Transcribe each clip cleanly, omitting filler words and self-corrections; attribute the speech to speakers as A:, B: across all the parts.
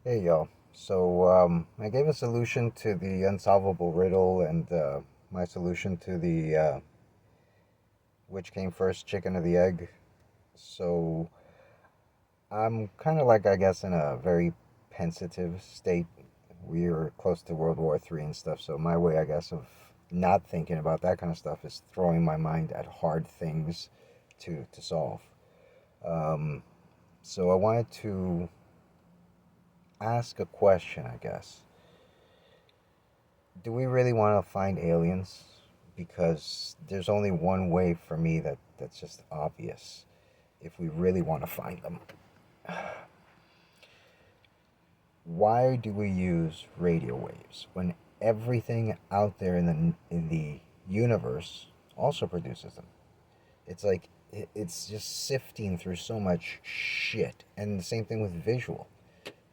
A: Hey y'all. I gave a solution to the unsolvable riddle and my solution to the which came first, chicken or the egg. So I'm kind of like, I guess, in a very pensive state. We are close to World War III and stuff. So my way, I guess, of not thinking about that kind of stuff is throwing my mind at hard things to solve. Um, so I wanted to ask a question, I guess. Do we really want to find aliens? Because there's only one way for me that's just obvious. If we really want to find them, why do we use radio waves when everything out there in the universe also produces them? It's like it's just sifting through so much shit. And the same thing with visual.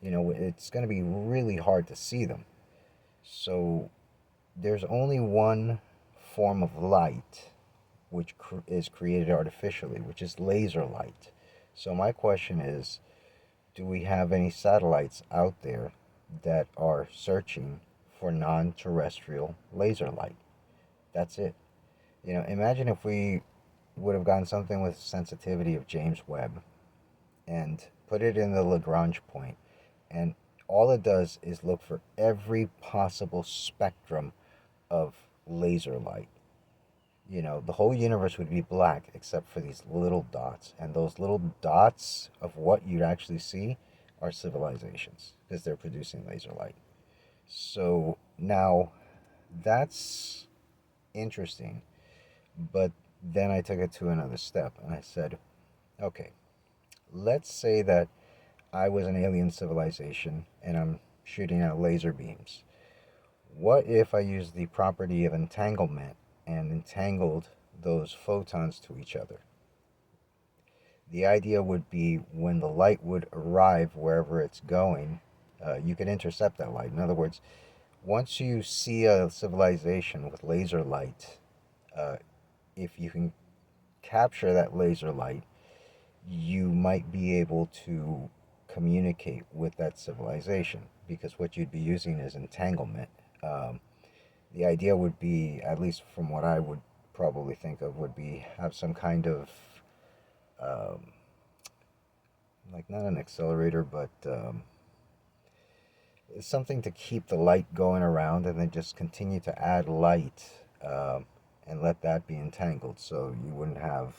A: It's going to be really hard to see them. So there's only one form of light which is created artificially, which is laser light. So my question is, do we have any satellites out there that are searching for non-terrestrial laser light? That's it. Imagine if we would have gotten something with sensitivity of James Webb and put it in the Lagrange point, and all it does is look for every possible spectrum of laser light. The whole universe would be black except for these little dots. And those little dots of what you'd actually see are civilizations because they're producing laser light. So now that's interesting. But then I took it to another step and I said, okay, let's say that I was an alien civilization and I'm shooting out laser beams. What if I used the property of entanglement and entangled those photons to each other? The idea would be when the light would arrive wherever it's going, you could intercept that light. In other words, once you see a civilization with laser light, uh, if you can capture that laser light, you might be able to communicate with that civilization because what you'd be using is entanglement. Um, the idea would be, at least from what I would probably think of, would be have some kind of um, like not an accelerator, but something to keep the light going around, and then just continue to add light and let that be entangled, so you wouldn't have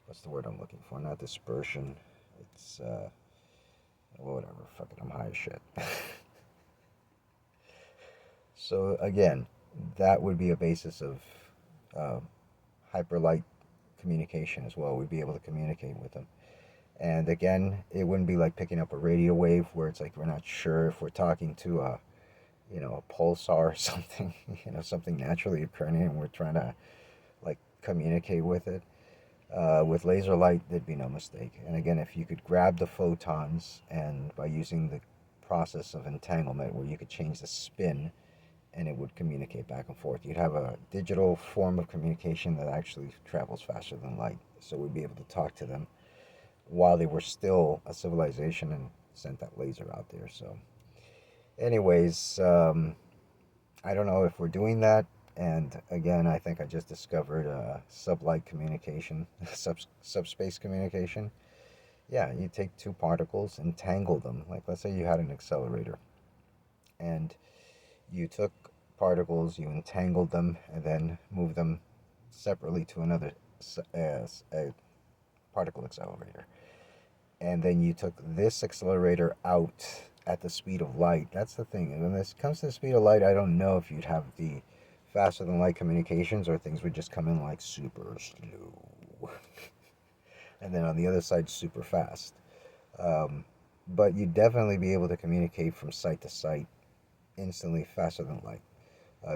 A: what's the word I'm looking for? Not dispersion. It's whatever. Fuck it. I'm high as shit. So again, that would be a basis of uh, hyperlight communication as well. We'd be able to communicate with them. And again, it wouldn't be like picking up a radio wave where it's like we're not sure if we're talking to a pulsar or something, something naturally occurring, and we're trying to like communicate with it. With laser light, there'd be no mistake. And again, if you could grab the photons and by using the process of entanglement where you could change the spin and it would communicate back and forth, you'd have a digital form of communication that actually travels faster than light. So we'd be able to talk to them while they were still a civilization and sent that laser out there. So, anyways, I don't know if we're doing that. And again, I think I just discovered sublight communication, subspace communication. Yeah, you take two particles, entangle them. Like, let's say you had an accelerator, and you took particles, you entangled them, and then moved them separately to another a particle accelerator. And then you took this accelerator out at the speed of light. That's the thing. And when this comes to the speed of light, I don't know if you'd have the faster than light communications or things would just come in like super slow. And then on the other side, super fast. Um, but you'd definitely be able to communicate from site to site instantly faster than light.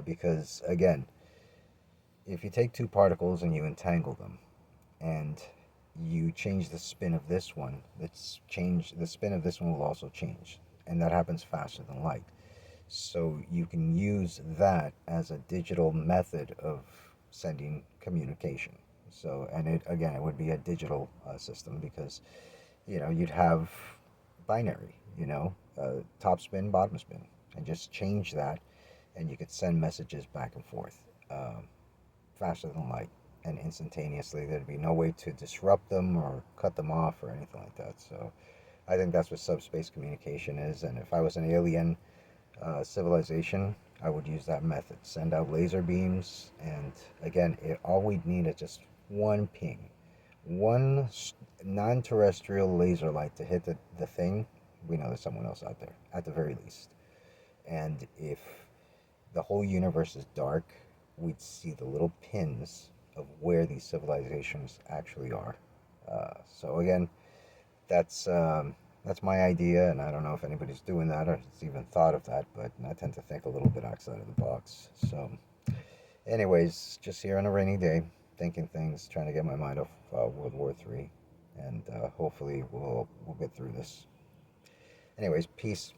A: Because again, if you take two particles and you entangle them, and you change the spin of this one, the spin of this one will also change, and that happens faster than light. So you can use that as a digital method of sending communication. So, and it again, it would be a digital system because you'd have binary. top spin, bottom spin, and just change that, and you could send messages back and forth faster than light and instantaneously. There'd be no way to disrupt them or cut them off or anything like that. So I think that's what subspace communication is. And if I was an alien civilization, I would use that method. Send out laser beams, and again, all we'd need is just one ping, one non-terrestrial laser light to hit the thing. We know there's someone else out there, at the very least. And if the whole universe is dark, we'd see the little pins of where these civilizations actually are. So again, that's that's my idea, and I don't know if anybody's doing that or has even thought of that, but I tend to think a little bit outside of the box. So, anyways, just here on a rainy day, thinking things, trying to get my mind off World War III, and hopefully we'll get through this. Anyways, peace.